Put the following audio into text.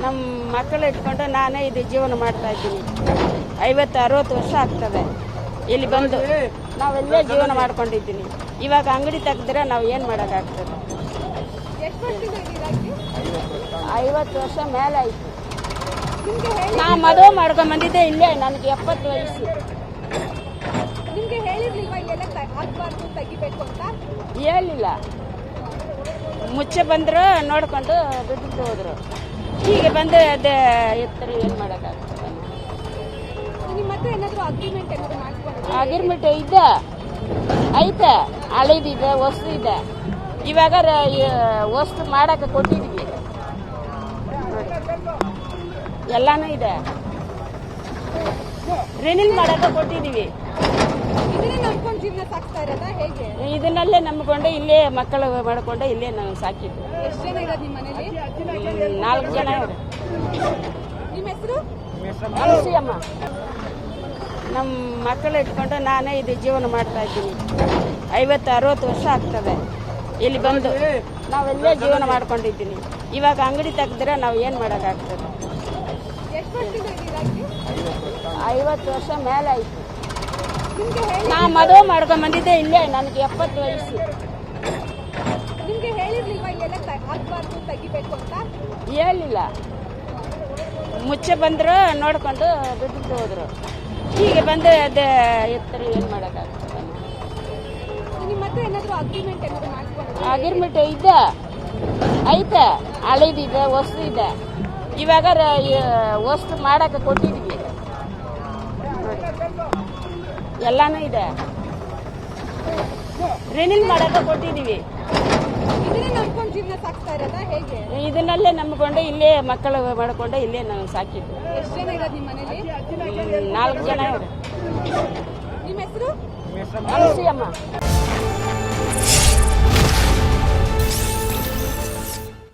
ನಮ್ಮ ಮಕ್ಕಳು ಇಟ್ಕೊಂಡು ನಾನೇ ಇದು ಜೀವನ ಮಾಡ್ತಾ ಇದ್ದೀನಿ. 50-60 ವರ್ಷ ಆಗ್ತದೆ ಇಲ್ಲಿ ಬಂದು ನಾವೆಲ್ಲೇ ಜೀವನ ಮಾಡ್ಕೊಂಡಿದ್ದೀನಿ. ಇವಾಗ ಅಂಗಡಿ ತೆಗೆದ್ರೆ ನಾವು ಏನು ಮಾಡೋಕ್ಕಾಗ್ತದೆ? 50 ವರ್ಷ ಮೇಲೆ ಆಯಿತು. ನಾ ಮದುವೆ ಮಾಡ್ಕೊಂಡು ಬಂದಿದ್ದೆ ಇಲ್ಲೇ. ನನಗೆ 70 ವಯಸ್ಸು. ನಿಮ್ಗೆ ಹೇಳಿರ್ಲಿಲ್ವಾ ಇಲ್ಲೆಲ್ಲ ಹಾಕ್ಬಾರ್ದು ತೆಗಿಬೇಕು ಅಂತ? ಹೇಳಿಲ್ಲ. ಮುಚ್ಚೆ ಬಂದ್ರು ನೋಡ್ಕೊಂಡು ಬಿಟ್ಟು ಹೋದ್ರು. ಹೀಗೆ ಬಂದು ಅದೇ ಎತ್ತರ ಏನು ಮಾಡೋಕ್ಕಾಗ್ತದೆ? ನಿಮ್ಮ ಹತ್ರ ಏನಾದರೂ ಅಗ್ರಿಮೆಂಟ್ ಏನಾದರೂ ಮಾಡ್ಕೊಂಡು? ಅಗ್ರಿಮೆಂಟ್ ಇದೆ, ಐತೆ. ಹಳೇದಿದೆ, ಹೊಸ್ತು ಇದೆ. ಇವಾಗ ವಸ್ತು ಮಾಡಕ್ಕೆ ಕೊಟ್ಟಿದ್ವಿ, ಎಲ್ಲಾನು ಇದೆ. ರಿನಿಲ್ ಮಾಡಕ್ಕೆ ಕೊಟ್ಟಿದ್ದೀವಿ. ಇದನ್ನೇ ನಂಬ್ಕೊಂಡು ಜೀವನ ಸಾಕ್ತಾ ಇರೋದಾ ಹೇಗೆ? ಇದನ್ನಲ್ಲೇ ನಂಬಿಕೊಂಡು ಇಲ್ಲೇ ಮಕ್ಕಳು ಮಾಡ್ಕೊಂಡು ಇಲ್ಲೇ ನಾವು ಸಾಕಿದ್ದು. ಎಷ್ಟು ಜನ ಇರೋದು ನಿಮ್ಮ ಮನೇಲಿ? 4 ಜನ ಇದ್ದಾರೆ. ನಿಮ್ಮ ಹೆಸರು? ಅಲಸಿಯಮ್ಮ. ನಮ್ಮ ಮಕ್ಕಳು ಇಟ್ಕೊಂಡು ನಾನೇ ಇದು ಜೀವನ ಮಾಡ್ತಾ ಇದ್ದೀನಿ. 50-60 ವರ್ಷ ಆಗ್ತದೆ ಇಲ್ಲಿ ಬಂದು ನಾವೆಲ್ಲೇ ಜೀವನ ಮಾಡ್ಕೊಂಡಿದ್ದೀನಿ. ಇವಾಗ ಅಂಗಡಿ ತೆಗೆದ್ರೆ ನಾವು ಏನು ಮಾಡೋಕ್ಕಾಗ್ತದೆ? ಎಷ್ಟು ವರ್ಷದಿಂದ ಇದ್ದೀರಾಗಿ? 50 ವರ್ಷ ಮೇಲೆ ಆಯಿತು. ನಿಮ್ಗೆ ನಾ ಮದುವೆ ಮಾಡ್ಕೊಂಡು ಬಂದಿದ್ದೆ ಇಲ್ಲೇ. ನನಗೆ 70 ವಯಸ್ಸು. ನಿಮ್ಗೆ ಹೇಳಿರ್ಲಿಲ್ವಾ ಇಲ್ಲೆಲ್ಲ ಹಾಕ್ಬಾರ್ದು ತೆಗಿಬೇಕು ಅಂತ? ಹೇಳಿಲ್ಲ. ಮುಚ್ಚೆ ಬಂದ್ರು ನೋಡ್ಕೊಂಡು ಬಿಟ್ಟು ಹೋದ್ರು. ಹೀಗೆ ಬಂದು ಅದೇ ಎತ್ತರ ಏನು ಮಾಡೋಕ್ಕಾಗ್ತದೆ? ನಿಮ್ಮ ಹತ್ರ ಏನಾದರೂ ಅಗ್ರಿಮೆಂಟ್ ಏನಾದರೂ ಮಾಡ್ಕೊಂಡು? ಅಗ್ರಿಮೆಂಟ್ ಇದೆ, ಐತೆ. ಹಳೇದಿದೆ, ಹೊಸ್ತು ಇದೆ. ಇವಾಗ ವಸ್ತು ಮಾಡಕ್ಕೆ ಕೊಟ್ಟಿದ್ವಿ, ಎಲ್ಲಾನು ಇದೆ. ರಿನಿಲ್ ಮಾಡಕ್ಕೆ ಕೊಟ್ಟಿದ್ದೀವಿ. ಇದನ್ನೇ ನಂಬ್ಕೊಂಡು ಜೀವನ ಸಾಕ್ತಾ ಇರೋದಾ ಹೇಗೆ? ಇದನ್ನಲ್ಲೇ ನಂಬಿಕೊಂಡು ಇಲ್ಲೇ ಮಕ್ಕಳು ಮಾಡ್ಕೊಂಡು ಇಲ್ಲೇ ನಾವು ಸಾಕಿದ್ದು. ಎಷ್ಟು ಜನ ಇರೋದು ನಿಮ್ಮ ಮನೇಲಿ? 4 ಜನ ಇದ್ದಾರೆ. ನಿಮ್ಮ ಹೆಸರು? ಅಲಸಿಯಮ್ಮ.